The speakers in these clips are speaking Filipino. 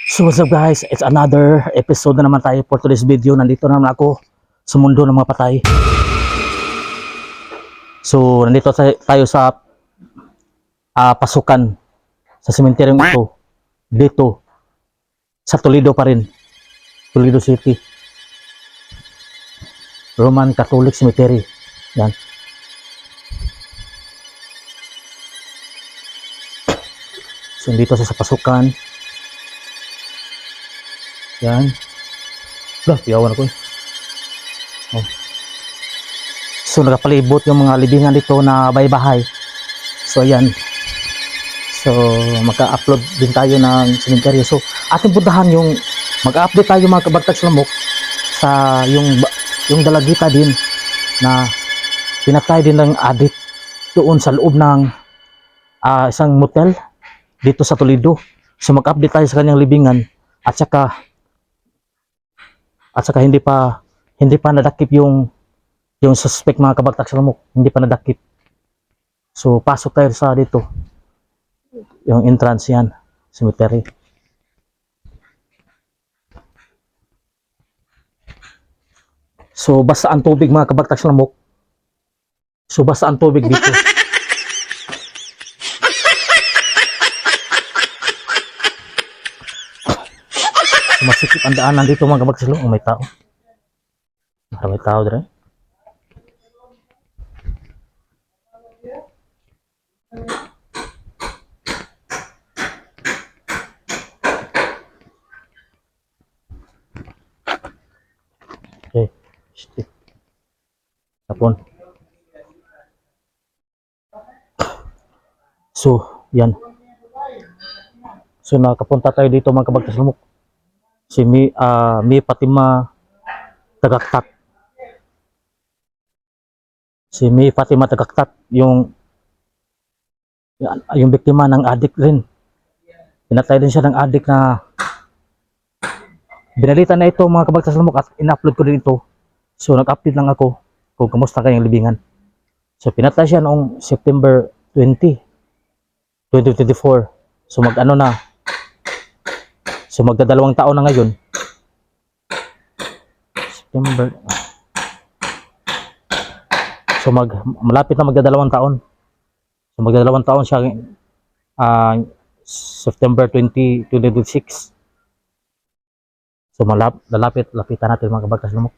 So what's up guys, it's another episode na naman tayo for today's video. Nandito na naman ako sa mundo ng mga patay. So nandito tayo sa pasukan sa sementeryong ito dito sa Toledo pa rin, Toledo City, Roman Catholic Cemetery. Yan. So dito sa pasukan. Yan. Dah, piyawan ako eh. Oh. So nakapalibot yung mga libingan dito na bahay-bahay. So ayan. So magka-upload din tayo ng sementeryo. So ating puntahan yung mag-update tayo mga kabagtag lamok sa yung dalagita din na pinatay din ng adik doon sa loob ng isang motel dito sa Toledo. So mag-update tayo sa kanyang libingan at saka hindi pa nadakip yung suspect mga kabagtag sa lamok, hindi pa nadakip. So pasok tayo sa dito yung entrance yan, cemetery. So basa ang tubig mga kabagtag sa lamok. So basa ang tubig dito. Masikip ang daanan dito mga kabagtag sa lamok. May tao. May tao dito. Okay. Tapon. So, yan. So, nakapunta tayo dito mga kabagtag sa lamok. Si Mi Fatima Tagaktat. Si Mi Fatima Tagaktat, yung biktima ng adik rin. Pinatay din siya ng adik na binalitan na ito mga kabagtag sa lamok at in-upload ko din ito. So nag-update lang ako kung kamusta kanyang libingan. So pinatay siya noong September 20, 2024. So So magdadalawang taon na ngayon. September. So malapit na magdadalawang taon. So magdadalawang taon siya September 20, 2026. So lapitan natin mga kabagtag sa lamok.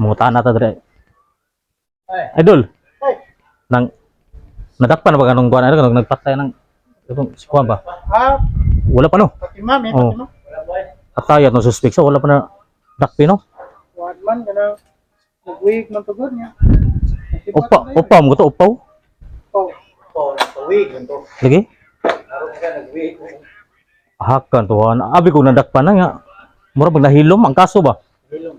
Mungutaan natin dire. Idol. Nadakpan na ba kanong buwan? Ano nagpatay ng si Juan ba? Wala pa no? Fatima, may Fatima. Atayat no suspect. So wala pa na dakpi no? Wad man kana nagwig man tugod niya. Upaw mo to upaw? Oh, nagwig ganto. Lagi? Laro ka nagwig. Hakan to abi ko nadakpan na nga. Mura pag nahilom ang kaso ba? Hilom.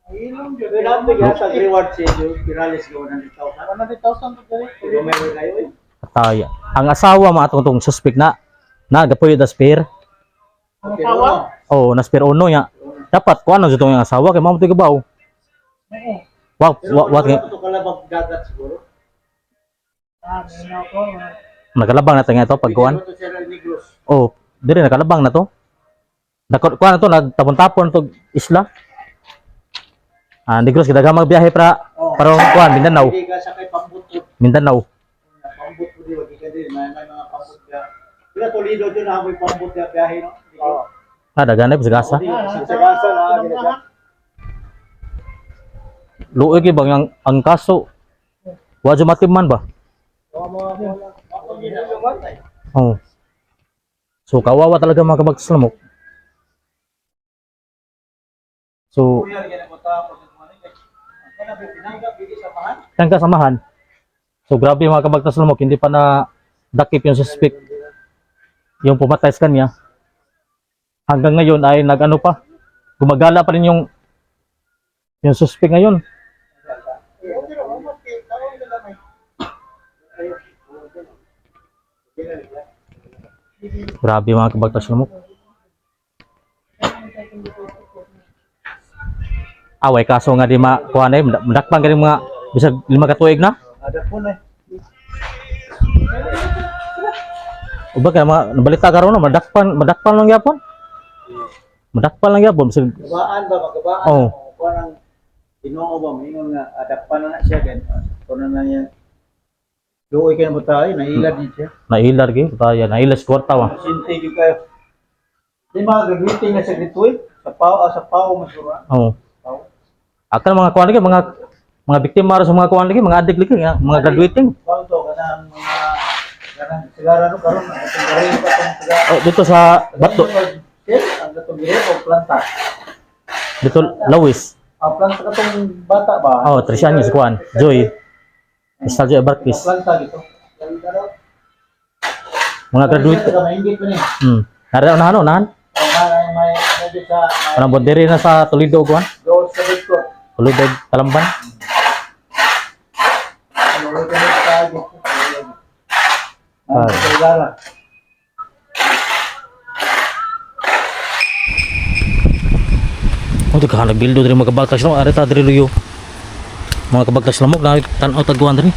Hilom jud. Dapat ya sa reward si Piralis go 100,000. 100,000 to dali. Pero meron kayo eh. Ataya. Ang asawa mga tong suspect na nagapuyo da spare. Asawa? Oh, na spare uno nya. Dapat ko ano yung asawa kay mamo tigabaw. Oo. What ito kalabag dagat siguro. Minaw ko. nakalabang na nga ito pagkuan. Oh, dire nakalabang na to. Kuan na to nagtapon-tapon to isla. Negros kita gamag biyahe parang kuan Mindanao. Hindi ka sa kay pambutod. Mindanao. Pambut ko di wag ka din may mga pambut ka. Pila Toledo jud na may pambut ka biyahe no. Oo. Daganay sa gasa. Sa gasa na gina. Luoy kay bang ang kaso wa jud matimman ba? Oh. So kawawa talaga mga kabagtag sa lamok. So ang kasamahan. So grabe mga kabagtag sa lamok, hindi pa na dakip yung suspect. Yung pumatay sa kanya. Hanggang ngayon ay nag-ano pa. Gumagala pa rin yung suspect ngayon. Grabe mga kabagtag sa lamok. Away kaso nga di makuha na madakpan ka mga bisag 5 ka tuig na. Ada po na. Uba kaya mga nabalita karon na madakpan lang gyapon. Madakpan lang gyapon. Bisag Gabaan ba, magabaan Oo. mo. Parang, Ginoo ba, mingon nga, adakpan na siya, gan. Kung na niya, luoy kayo mo tayo, nailad din siya. nailar gyud tayo, nailar sa kwarta wa. Sinti gyud kayo. Di mga graduating na siya dito eh. Sa pao, masura. Oo. Pao. Akan mga kuan lagi mga biktima ra sa mga kuan lagi, mga adik lagi, mga graduating. Pao to, kanang mga, kanang sigara no, karon na, itong garin pa itong sigara. Oh, dito sa Bato, Ang gatong gire o planta. dito Lawis. Planta ka itong bata ba? Oh, 13 anyos kuan. Joy. Nostalgia Barkis. Planta dito. Ganda daw. Mga graduate. Mainggit pa niya. Nara na ano, nahan. May medyo sa Parang bondiri na sa Toledo kuan. doon sa dito. Toledo Talamban. Ano ko na tayo. Ang sigara. Oh, daghan nagbildo diri mga kabagtas no, ari ta diri luyo. Mga kabagtas lamok na tan-aw taguan diri.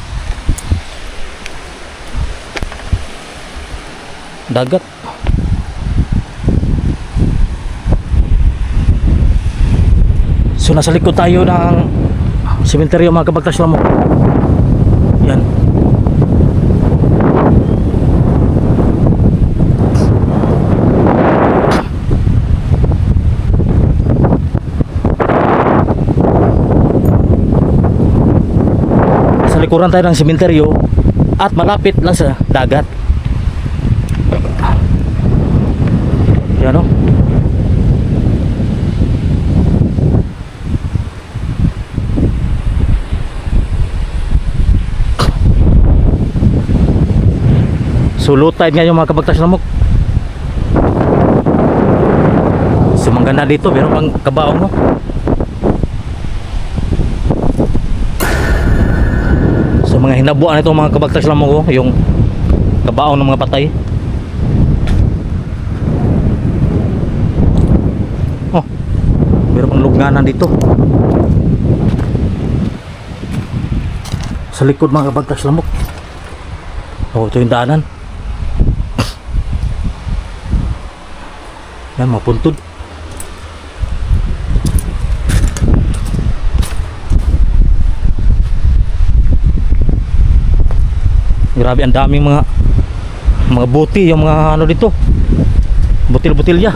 Dagat. So nasa likod tayo ng sementeryo mga kabagtas lamok. Yan. Sa likuran tayo ng sementeryo at malapit lang sa dagat. Yan o. So low tide nga yung mga kabagtas lamok. Sumangganda dito, meron pang kabaong no. So mga hinabuan ito mga kabagtas lamok, yung kabaong ng mga patay. Oh, meron pang lugnanan dito. Sa likod mga kabagtas lamok. Oh, ito yung daanan. Yan, mga puntod. Grabe, ang daming mga buti, yung mga ano dito. Butil-butilya.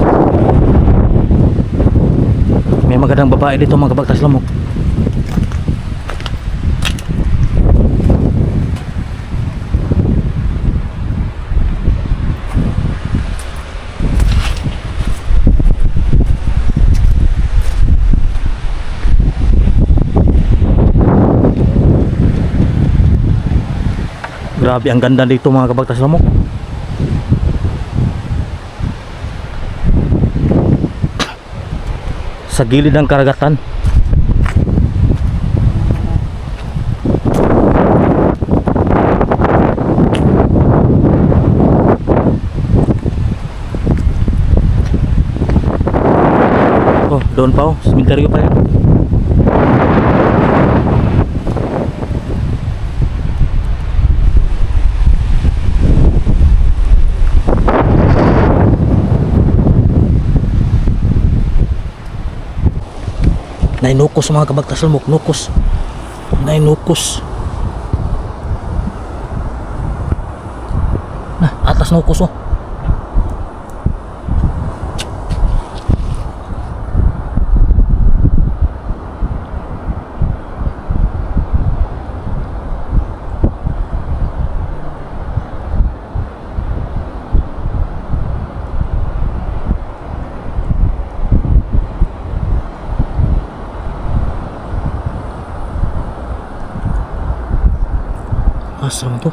May magandang babae dito mga kabagtas lamok. Grabe, ang ganda dito mga kabagtas lamok. Sa gilid ng karagatan. Oh, doon pa oh, sementeryo pa yan. Nainukos mga kabagtas lamok, nukos. Nainukos. Nah, atas nukos oh. Asa mo to?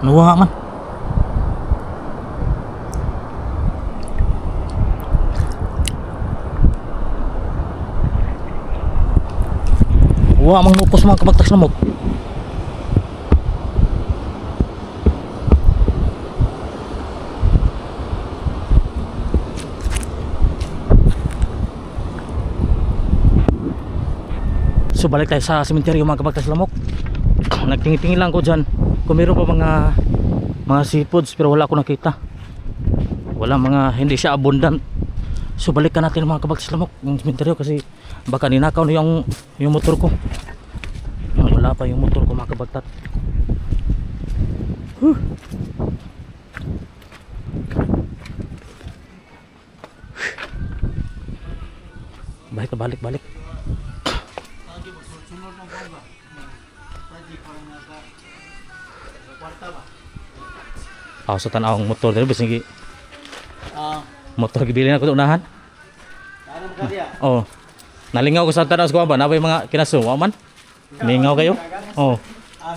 Nawa man. Wa mang upos mga kabagtas lamok. So balik tayo sa sementeryo mga kabagtas lamok. Nagtingi-tingi lang ko dyan kung meron pa mga seafoods, pero wala ko nakita. Wala hindi siya abundant. So balikan natin mga kabagtas lamok yung sementeryo kasi baka ninakaw na yung motor ko. Wala pa yung motor ko mga kabagtat. Balik. Sa tanawang motor dito bising motor gibili na ko unahan. Ano ba kaya? Oh. Nalingaw ko sa tanaw ko ba nabay mga kinaso, wa man. Mingaw kayo? Oh.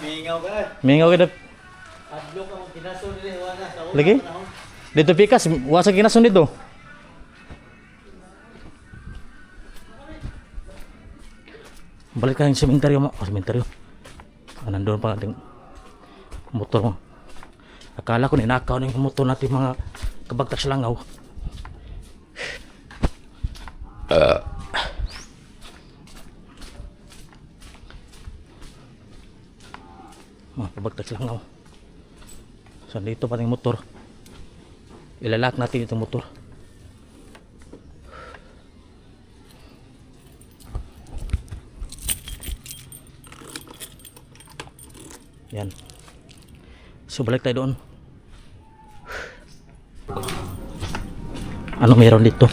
Mingaw ka. Mingaw kayo. Adlo ka mo kinaso dili wala sa Lagi? Dito pikas, wa sa kinaso dito. Balik ka ng sementeryo mo. Sementeryo. Nandun pa ating motor mo. Akala ko ninakaw na yung motor natin mga kabagtas langaw. Mga kabagtas langaw. So dito pa yung motor. Ilalak natin itong motor. Yan. So balik tayo doon. Ano meron dito?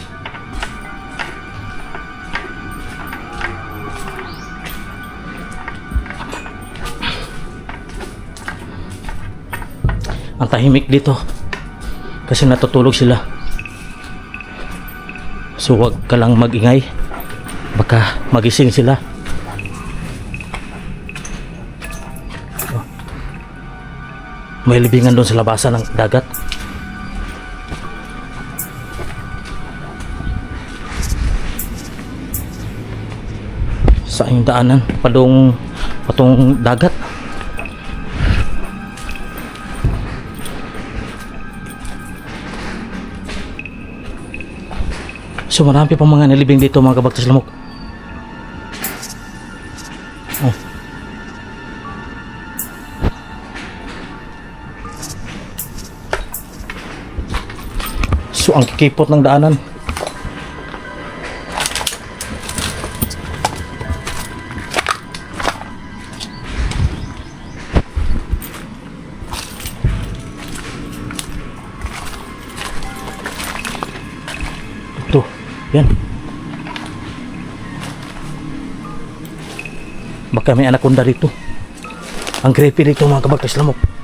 Ang tahimik dito kasi natutulog sila. So wag ka lang magingay, baka magising sila. May libingan doon sa labasan ng dagat. Sa yung daanan patong dagat. So marami pang mga nilibing dito mga kabagtas lamok. Oh. So ang kikipot ng daanan. Ito, yan. Baka may anaconda dito. Ang creepy dito mga kabagtas lamok.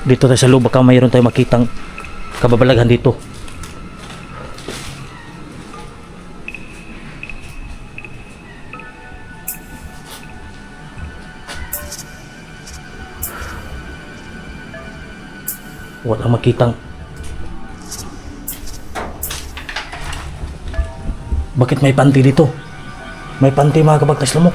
Dito tayo sa loob, baka mayroon tayo makitang kababalaghan dito. Wala makitang. Bakit may panty dito? May panty mga kabagtas lamok.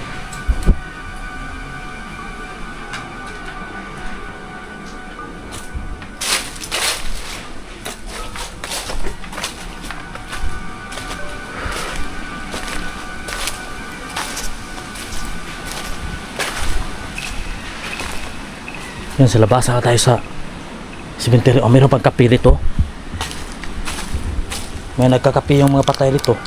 Yan, sa labas na tayo sa sementeryo. Oh, mayroon pang kape dito. May nagkakape yung mga patay dito.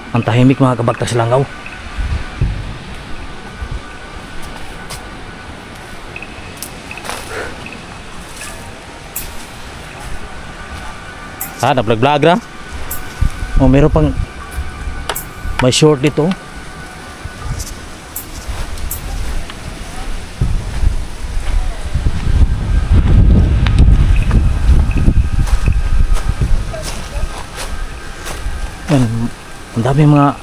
Ang tahimik mga kabagtas langaw. Nag-vlog ra. Oh, meron pang may short dito. dami mga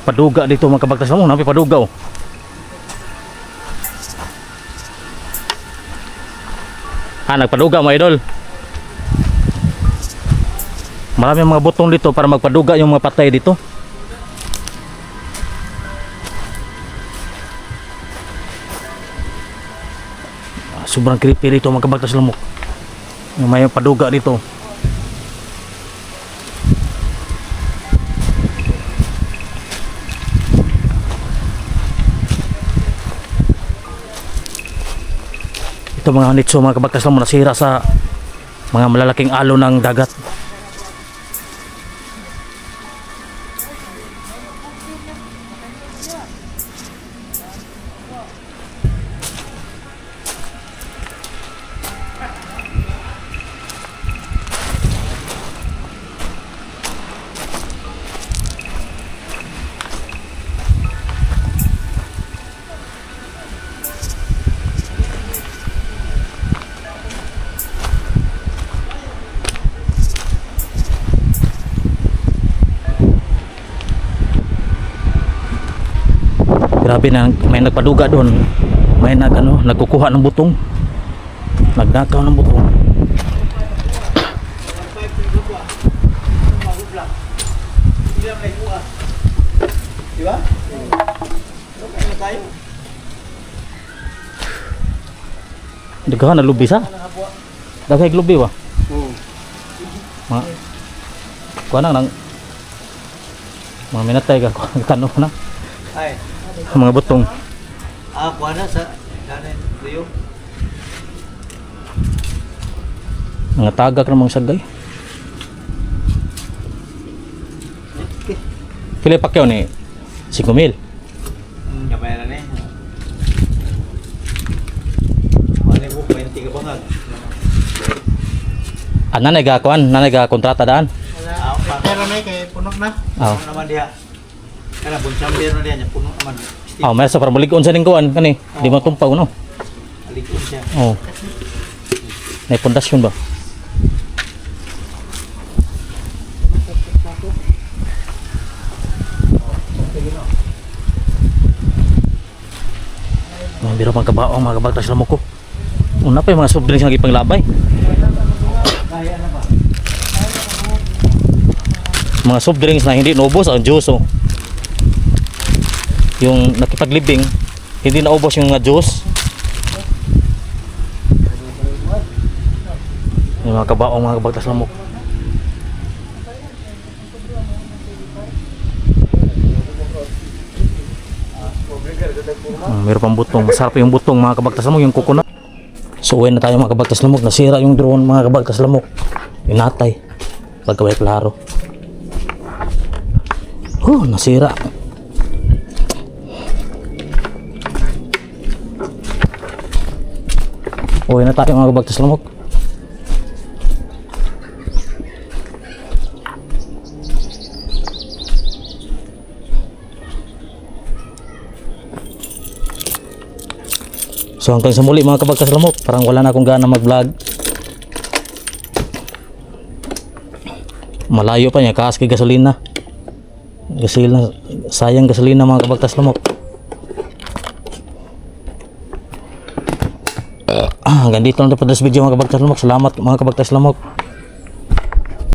paduga dito mga kabagtas lamok. Napi paduga oh. Nagpaduga mga idol. Marami mga butong dito para magpaduga yung mga patay dito. Sobrang creepy dito mga kabagtas lamok. Yung may paduga dito. Ito mga nitso mga kabagtas lamok nasira sa mga malalaking alon ng dagat. Grabe na, may nagpaduga doon. May nagkukuha ng butong. Nagnakaw ng butong. Di ba? Ano tayo? Daghan na lubi sa. Daghay lubi wa. Oo. Mga kuha nang mga minatay ka kano na Ay. mga butong. Kuha na sa danin Rio. Mga tagak ng mga sagay. Pila pakyaw ni 5,000. Gamay na ni. Wala mo 20 ka bangag. Nanay ga kontrata daan. Pero na kay puno na. Oo. Puno naman diha. Kana bunsambir na diha puno naman. Meron sa para muligon sa ning kuan kani. Di mo tumpaw no. Alikon siya. Oh. May pundasyon ba? Biro pang kabaong mga kabagtas lamok ko. Una pa yung mga soft drinks nga ipanglabay. Mga soft drinks na hindi naubos ang juice oh. Yung nakipaglibing hindi naubos yung mga juice. Yung mga kabaong mga kabagtas lamok. Meron pang butong, masarap yung butong mga kabagtas lamok, yung coconut. So uwi na tayo mga kabagtas lamok. Nasira yung drone mga kabagtas lamok. Inatay pagkaway klaro. Nasira. Uwi na tayo mga kabagtas lamok. So hanggang sa muli mga kabagtas lamok. Parang wala na akong gana mag vlog. Malayo pa niya, kaas kay gasolina. Sayang gasolina mga kabagtas lamok. Hanggang dito lang ito pa video mga kabagtas lamok. Salamat mga kabagtas lamok.